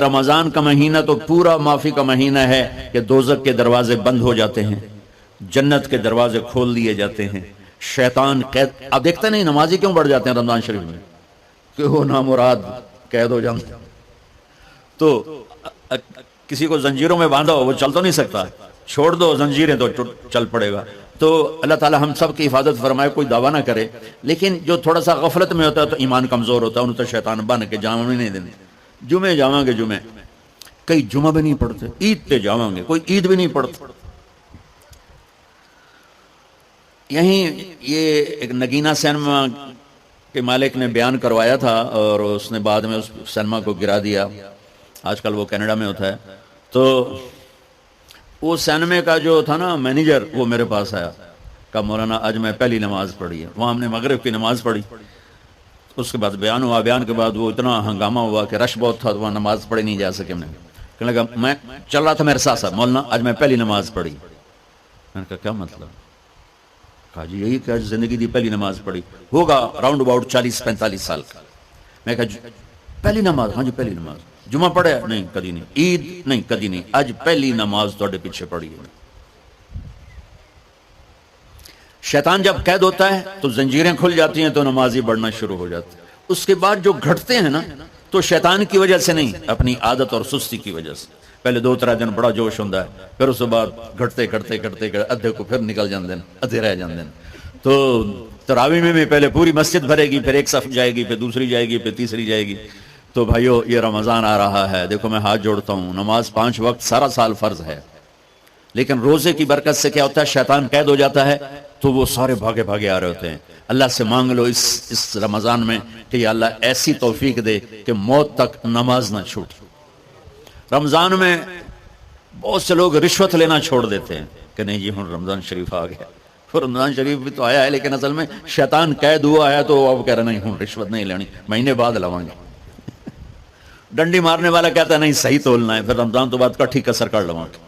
رمضان کا مہینہ تو پورا معافی کا مہینہ ہے کہ دوزخ کے دروازے بند ہو جاتے ہیں، جنت کے دروازے کھول دیے جاتے ہیں، شیطان قید. اب دیکھتے نہیں نمازی کیوں بڑھ جاتے ہیں رمضان شریف میں کہ وہ نامراد قید ہو جاتے ہیں. تو کسی کو زنجیروں میں باندھا ہو وہ چل تو نہیں سکتا، چھوڑ دو زنجیریں تو چل پڑے گا. تو اللہ تعالی ہم سب کی حفاظت فرمائے، کوئی دعویٰ نہ کرے، لیکن جو تھوڑا سا غفلت میں ہوتا ہے تو ایمان کمزور ہوتا ہے، انہوں تو شیطان بن کے جامع نہیں دینے. جمعے جاواں گے، جمعے کئی جمعہ بھی نہیں پڑھتے، عید پہ جاواں گے، کوئی عید بھی نہیں پڑھتا. یہیں یہ ایک نگینہ سینما کے مالک نے بیان کروایا تھا اور اس نے بعد میں اس سینما کو گرا دیا. آج کل وہ کینیڈا میں ہوتا ہے. تو وہ سینمے کا جو تھا نا مینیجر، وہ میرے پاس آیا، کہا مولانا آج میں پہلی نماز پڑھی ہے. وہاں ہم نے مغرب کی نماز پڑھی، اس کے بعد بیان ہوا. بیان کے بعد وہ اتنا ہنگامہ ہوا کہ رش بہت تھا، تو وہاں نماز پڑھی نہیں جا سکے. ہم نے کہنے لگا میں چل رہا تھا میرے ساتھ ساتھ، مولانا آج میں پہلی نماز پڑھی. میں نے کہا کیا مطلب؟ کہا جی یہی کہ آج زندگی دی پہلی نماز پڑھی. ہوگا راؤنڈ اباؤٹ 40-45 سال کا. میں کہا پہلی نماز؟ ہاں جی پہلی نماز. جمعہ پڑھے؟ نہیں کدی نہیں. عید؟ نہیں کدی نہیں. آج پہلی نماز تھوڑے پیچھے پڑھی ہے. شیطان جب قید ہوتا ہے تو زنجیریں کھل جاتی ہیں، تو نمازی بڑھنا شروع ہو جاتی ہے. اس کے بعد جو گھٹتے ہیں نا تو شیطان کی وجہ سے نہیں، اپنی عادت اور سستی کی وجہ سے. پہلے 2-3 دن بڑا جوش ہوتا ہے، پھر اس کے بعد گھٹتے کرتے کرتے ادھے کو پھر نکل جاندے ہیں، ادھے رہ جاندے ہیں. تو تراویح میں بھی پہلے پوری مسجد بھرے گی، پھر ایک صف جائے گی، پھر دوسری جائے گی، پھر تیسری جائے گی. تو بھائیو یہ رمضان آ رہا ہے، دیکھو میں ہاتھ جوڑتا ہوں، نماز 5 وقت سارا سال فرض ہے، لیکن روزے کی برکت سے کیا ہوتا ہے؟ شیطان قید ہو جاتا ہے تو وہ سارے بھاگے بھاگے آ رہے ہوتے ہیں. اللہ سے مانگ لو اس رمضان میں کہ یا اللہ ایسی توفیق دے کہ موت تک نماز نہ چھوٹ. رمضان میں بہت سے لوگ رشوت لینا چھوڑ دیتے ہیں کہ نہیں جی ہوں رمضان شریف آ گیا. پھر رمضان شریف بھی تو آیا ہے، لیکن اصل میں شیطان قید ہوا ہے تو اب کہہ رہے نہیں ہوں رشوت نہیں لینی، مہینے بعد لواں گے. ڈنڈی مارنے والا کہتا ہے نہیں صحیح تولنا ہے، پھر رمضان تو بعد کٹھی کسر کر لواں گے.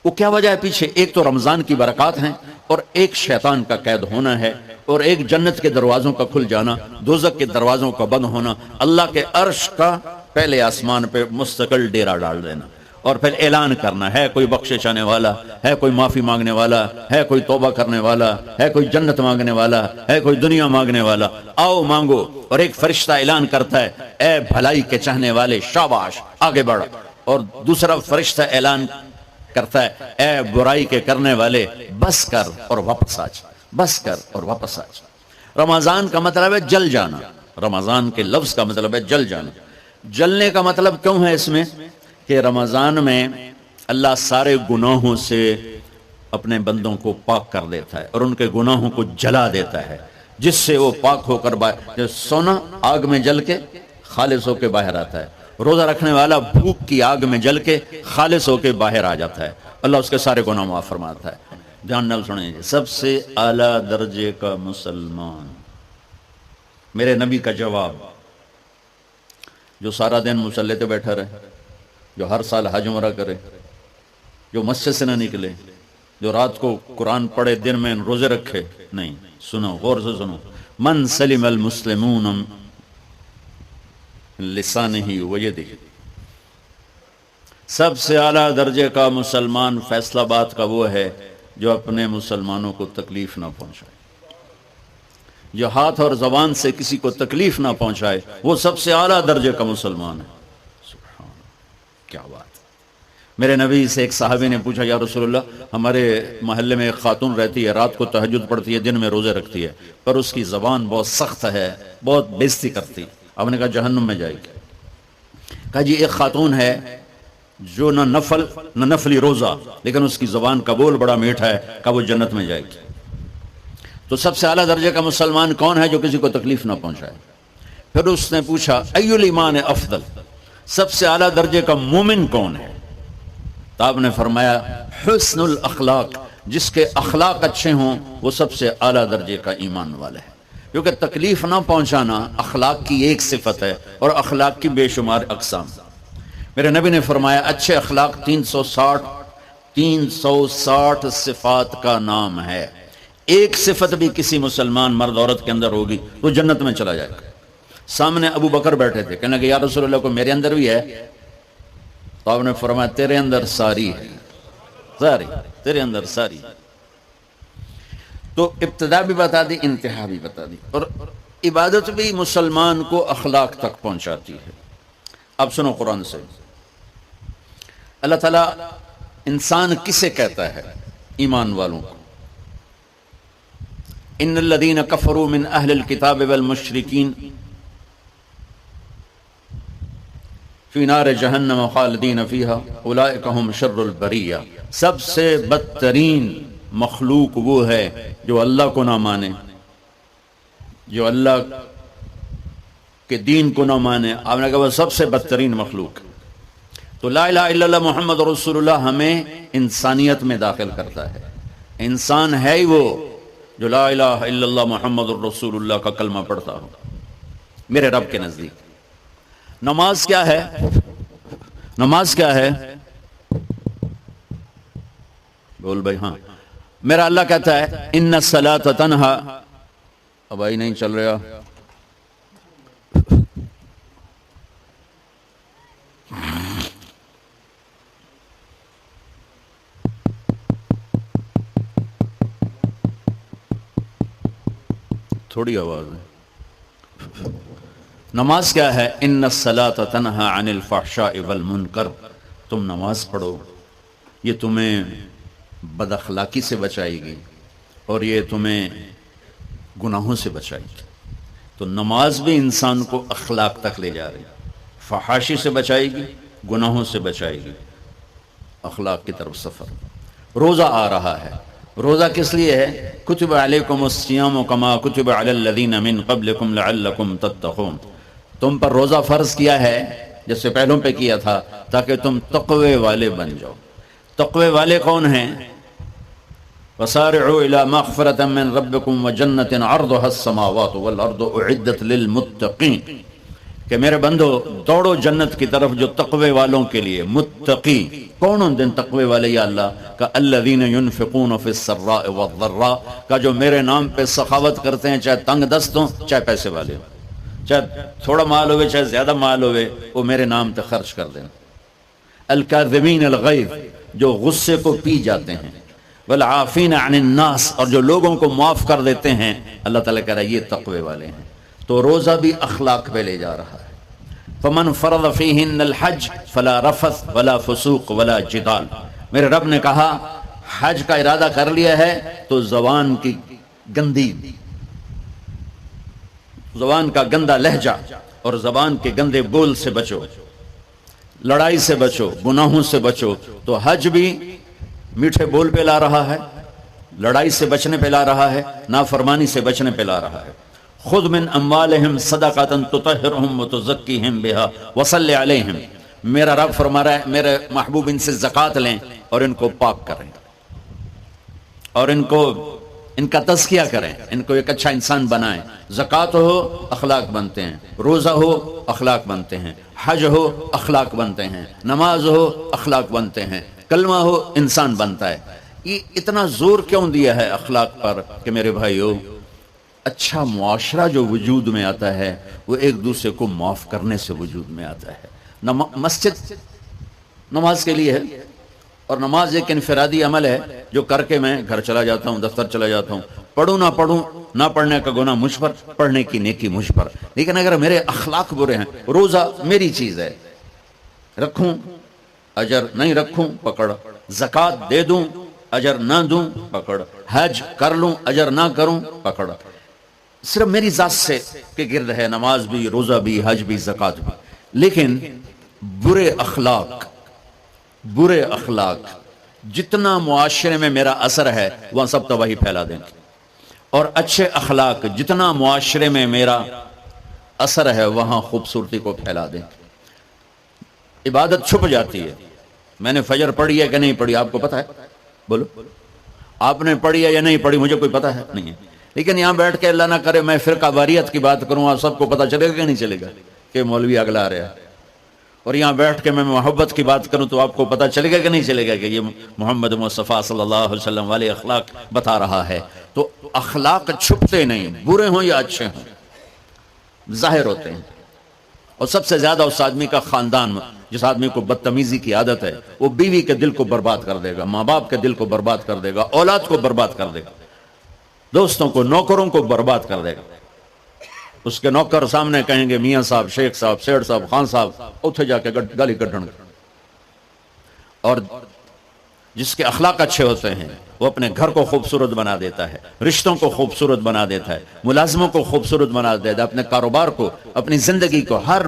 وہ کیا وجہ ہے پیچھے؟ ایک تو رمضان کی برکات ہیں، اور ایک شیطان کا قید ہونا ہے، اور ایک جنت کے دروازوں کا کھل جانا، دوزخ کے دروازوں کا بند ہونا، اللہ کے عرش کا پہلے آسمان پہ مستقل ڈیرا ڈال دینا، اور پھر اعلان کرنا ہے کوئی بخشش آنے والا ہے، کوئی معافی مانگنے والا ہے، کوئی توبہ کرنے والا ہے، کوئی جنت مانگنے والا ہے، کوئی دنیا مانگنے والا، آؤ مانگو. اور ایک فرشتہ اعلان کرتا ہے اے بھلائی کے چاہنے والے شاباش آگے بڑھ، اور دوسرا فرشتہ اعلان کرتا ہے اے برائی کے کرنے والے بس کر اور واپس آ جا، بس کر اور واپس آ جا. رمضان کا مطلب ہے جل جانا. رمضان کے لفظ کا مطلب ہے جل جانا. جلنے کا مطلب کیوں ہے اس میں؟ کہ رمضان میں اللہ سارے گناہوں سے اپنے بندوں کو پاک کر دیتا ہے اور ان کے گناہوں کو جلا دیتا ہے، جس سے وہ پاک ہو کر سونا آگ میں جل کے خالص ہو کے باہر آتا ہے. روزہ رکھنے والا بھوک کی آگ میں جل کے خالص ہو کے باہر آ جاتا ہے، اللہ اس کے سارے گناہ معاف فرماتا ہے. دھیان نال سنیں، سب سے اعلیٰ درجے کا مسلمان، میرے نبی کا جواب، جو سارا دن مصلی پہ بیٹھا رہے، جو ہر سال حج عمرہ کرے، جو مسجد سے نہ نکلے، جو رات کو قرآن پڑھے، دن میں روزے رکھے. نہیں، سنو غور سے سنو. من سلم المسلمون لسانہ ویدہ، سب سے اعلیٰ درجے کا مسلمان فیصل آباد کا وہ ہے جو اپنے مسلمانوں کو تکلیف نہ پہنچائے، جو ہاتھ اور زبان سے کسی کو تکلیف نہ پہنچائے، وہ سب سے اعلیٰ درجے کا مسلمان ہے. سبحان اللہ، کیا بات. میرے نبی سے ایک صحابی نے پوچھا یا رسول اللہ، ہمارے محلے میں ایک خاتون رہتی ہے، رات کو تہجد پڑھتی ہے، دن میں روزے رکھتی ہے، پر اس کی زبان بہت سخت ہے، بہت بےزتی کرتی. آپ نے کہا جہنم میں جائے گی. کہا جی ایک خاتون ہے جو نہ نفلی روزہ، لیکن اس کی زبان کا بول بڑا میٹھا ہے، کہا وہ جنت میں جائے گی. تو سب سے اعلیٰ درجے کا مسلمان کون ہے؟ جو کسی کو تکلیف نہ پہنچائے. پھر اس نے پوچھا ای الایمان افضل، سب سے اعلیٰ درجے کا مومن کون ہے؟ تو آپ نے فرمایا حسن الاخلاق، جس کے اخلاق اچھے ہوں وہ سب سے اعلیٰ درجے کا ایمان والا ہے. کیونکہ تکلیف نہ پہنچانا اخلاق کی ایک صفت ہے، اور اخلاق کی بے شمار اقسام. میرے نبی نے فرمایا اچھے اخلاق 360 صفات کا نام ہے. ایک صفت بھی کسی مسلمان مرد عورت کے اندر ہوگی وہ جنت میں چلا جائے گا. سامنے ابو بکر بیٹھے تھے، کہنے کہ یا رسول اللہ کو میرے اندر بھی ہے. تو آپ نے فرمایا تیرے اندر ساری ہے، ساری تیرے اندر ساری. تو ابتدا بھی بتا دی، انتہا بھی بتا دی. اور عبادت بھی مسلمان کو اخلاق تک پہنچاتی ہے. اب سنو قرآن سے، اللہ تعالیٰ انسان کسے کہتا ہے؟ ایمان والوں کو. ان الذین کفروا من اہل الکتاب والمشرکین فی نار جہنم خالدین فیہا اولئک ھم شر البریہ. سب سے بدترین مخلوق وہ ہے جو اللہ کو نہ مانے، جو اللہ کے دین کو نہ مانے. آپ نے کہا وہ سب سے بدترین مخلوق. تو لا الہ الا اللہ محمد رسول اللہ ہمیں انسانیت میں داخل کرتا ہے. انسان ہے ہی وہ جو لا الہ الا اللہ محمد رسول اللہ کا کلمہ پڑھتا ہو میرے رب کے نزدیک. نماز کیا ہے؟ نماز کیا ہے؟ بول بھائی. ہاں، میرا اللہ کہتا ہے ان الصلاۃ تنہا. اب آئی نہیں چل رہا. تھوڑی آواز ہے. نماز کیا ہے؟ ان الصلاۃ تنہا عن الفحشاء والمنکر. تم نماز پڑھو، یہ تمہیں بد اخلاقی سے بچائے گی اور یہ تمہیں گناہوں سے بچائے گی. تو نماز بھی انسان کو اخلاق تک لے جا رہی ہے. فحاشی سے بچائے گی، گناہوں سے بچائے گی، اخلاق کی طرف سفر. روزہ آ رہا ہے. روزہ کس لیے ہے؟ کتب علیکم الصیام کما کتب علی الذین من قبلکم لعلکم تتقون. تم پر روزہ فرض کیا ہے جیسے پہلوں پہ کیا تھا تاکہ تم تقوی والے بن جاؤ. تقوی والے کون ہیں؟ وسارعوا الی مغفرۃ من ربکم وجنۃ عرضها السماوات والارض اعدت للمتقین. کہ میرے بندو دوڑو جنت کی طرف جو تقوی والوں کے لیے. متقی کون ہیں دن تقوی والے یا اللہ کا؟ الذین ينفقون فی السراء والضراء کا جو میرے نام پہ سخاوت کرتے ہیں، چاہے تنگ دست ہوں چاہے پیسے والے ہوں، چاہے تھوڑا مال ہوئے چاہے زیادہ مال ہوئے، وہ میرے نام پہ خرچ کر دیں. الکاظمین الغیظ جو غصے کو پی جاتے ہیں. والعافین عن الناس اور جو لوگوں کو معاف کر دیتے ہیں. اللہ تعالیٰ کہہ رہا ہے یہ تقوی والے ہیں. تو روزہ بھی اخلاق پہ لے جا رہا ہے. فمن فرض فیہن الحج فلا رفث ولا فسوق ولا جدال. میرے رب نے کہا حج کا ارادہ کر لیا ہے تو زبان کی گندی، زبان کا گندا لہجہ اور زبان کے گندے بول سے بچو، لڑائی سے بچو، گناہوں سے بچو. تو حج بھی میٹھے بول پہ لا رہا ہے، لڑائی سے بچنے پہ لا رہا ہے، نافرمانی سے بچنے پہ لا رہا ہے. خذ من اموالہم صدقۃ تطہرہم وتزکیہم بہا وصلی علیہم. میرا رب فرما رہا ہے میرے محبوب ان سے زکوٰۃ لیں اور ان کو پاک کریں اور ان کا تزکیہ کریں، ان کو ایک اچھا انسان بنائیں. زکوٰۃ ہو اخلاق بنتے ہیں، روزہ ہو اخلاق بنتے ہیں، حج ہو اخلاق بنتے ہیں، نماز ہو اخلاق بنتے ہیں، کلمہ ہو انسان بنتا ہے. یہ اتنا زور کیوں دیا ہے اخلاق پر کہ میرے بھائیو اچھا معاشرہ جو وجود میں آتا ہے وہ ایک دوسرے کو معاف کرنے سے وجود میں آتا ہے. مسجد نماز کے لیے ہے اور نماز ایک انفرادی عمل ہے جو کر کے میں گھر چلا جاتا ہوں، دفتر چلا جاتا ہوں. پڑھوں نہ پڑھنے کا گناہ مجھ پر، پڑھنے کی نیکی مجھ پر. لیکن اگر میرے اخلاق برے ہیں، روزہ میری چیز ہے، رکھوں اجر، نہیں رکھوں پکڑ، زکوٰۃ دے دوں اجر نہ دوں پکڑ، حج کر لوں اجر نہ کروں پکڑ. صرف میری ذات سے کے گرد ہے نماز بھی، روزہ بھی، حج بھی، زکوٰۃ بھی. لیکن برے اخلاق جتنا معاشرے میں میرا اثر ہے وہاں سب تباہی پھیلا دیں گے، اور اچھے اخلاق جتنا معاشرے میں میرا اثر ہے وہاں خوبصورتی کو پھیلا دیں گے. عبادت چھپ جاتی ہے. میں نے فجر پڑھی ہے کہ نہیں پڑھی آپ کو پتہ ہے؟ بولو آپ نے پڑھی ہے یا نہیں پڑھی؟ مجھے کوئی پتہ ہے نہیں ہے. لیکن یہاں بیٹھ کے اللہ نہ کرے میں فرقہ واریت کی بات کروں، آپ سب کو پتہ چلے گا کہ نہیں چلے گا کہ مولوی اگلا رہا ہے. اور یہاں بیٹھ کے میں محبت کی بات کروں تو آپ کو پتہ چلے گا کہ نہیں چلے گا کہ یہ محمد مصطفیٰ صلی اللہ علیہ وسلم والے اخلاق بتا رہا ہے. تو اخلاق چھپتے نہیں، برے ہوں یا اچھے ہوں ظاہر ہوتے ہیں. اور سب سے زیادہ اس آدمی کا خاندان جس آدمی کو بدتمیزی کی عادت ہے وہ بیوی کے دل کو برباد کر دے گا، ماں باپ کے دل کو برباد کر دے گا، اولاد کو برباد کر دے گا، دوستوں کو، نوکروں کو برباد کر دے گا۔ اس کے نوکر سامنے کہیں گے میاں صاحب، شیخ صاحب، سیٹھ صاحب، خان صاحب، اتھے جا کے گالی کڈن گے۔ اور جس کے اخلاق اچھے ہوتے ہیں وہ اپنے گھر کو خوبصورت بنا دیتا ہے، رشتوں کو خوبصورت بنا دیتا ہے، ملازموں کو خوبصورت بنا دیتا ہے، اپنے کاروبار کو، اپنی زندگی کو، ہر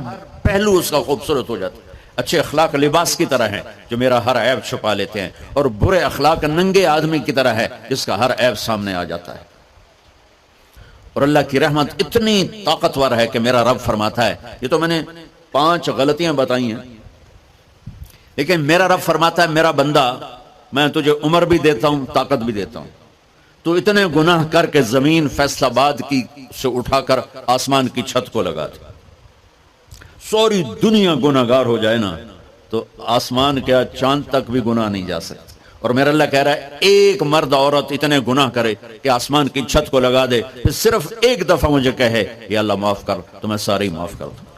پہلو اس کا خوبصورت ہو جاتا ہے۔ اچھے اخلاق لباس کی طرح ہیں جو میرا ہر عیب چھپا لیتے ہیں، اور برے اخلاق ننگے آدمی کی طرح ہے جس کا ہر عیب سامنے آ جاتا ہے۔ اور اللہ کی رحمت اتنی طاقتور ہے کہ میرا رب فرماتا ہے، یہ تو میں نے 5 غلطیاں بتائی ہیں، لیکن میرا رب فرماتا ہے میرا بندہ میں تجھے عمر بھی دیتا ہوں، طاقت بھی دیتا ہوں، تو اتنے گناہ کر کے زمین فیصل آباد کی سے اٹھا کر آسمان کی چھت کو لگا دے، سوری دنیا گناہ گار ہو جائے نا تو آسمان کیا چاند تک بھی گناہ نہیں جا سکتے۔ اور میرا اللہ کہہ رہا ہے ایک مرد عورت اتنے گناہ کرے کہ آسمان کی چھت کو لگا دے، پھر صرف ایک دفعہ مجھے کہے یا اللہ معاف کر، تو میں سارے ہی معاف کر دوں۔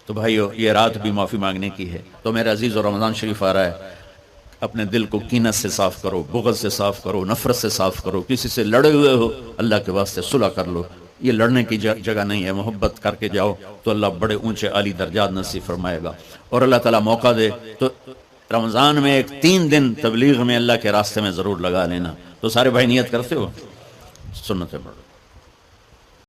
تو بھائیو یہ رات بھی معافی مانگنے کی ہے۔ تو میرے عزیز، اور رمضان شریف آ رہا ہے، اپنے دل کو کینت سے صاف کرو، بغض سے صاف کرو، نفرت سے صاف کرو، کسی سے لڑے ہوئے ہو اللہ کے واسطے صلح کر لو، یہ لڑنے کی جگہ نہیں ہے، محبت کر کے جاؤ تو اللہ بڑے اونچے عالی درجات نصیب فرمائے گا۔ اور اللہ تعالیٰ موقع دے تو رمضان میں ایک 3 دن تبلیغ میں اللہ کے راستے میں ضرور لگا لینا۔ تو سارے بھائی نیت کرتے ہو؟ سنتیں پڑھو۔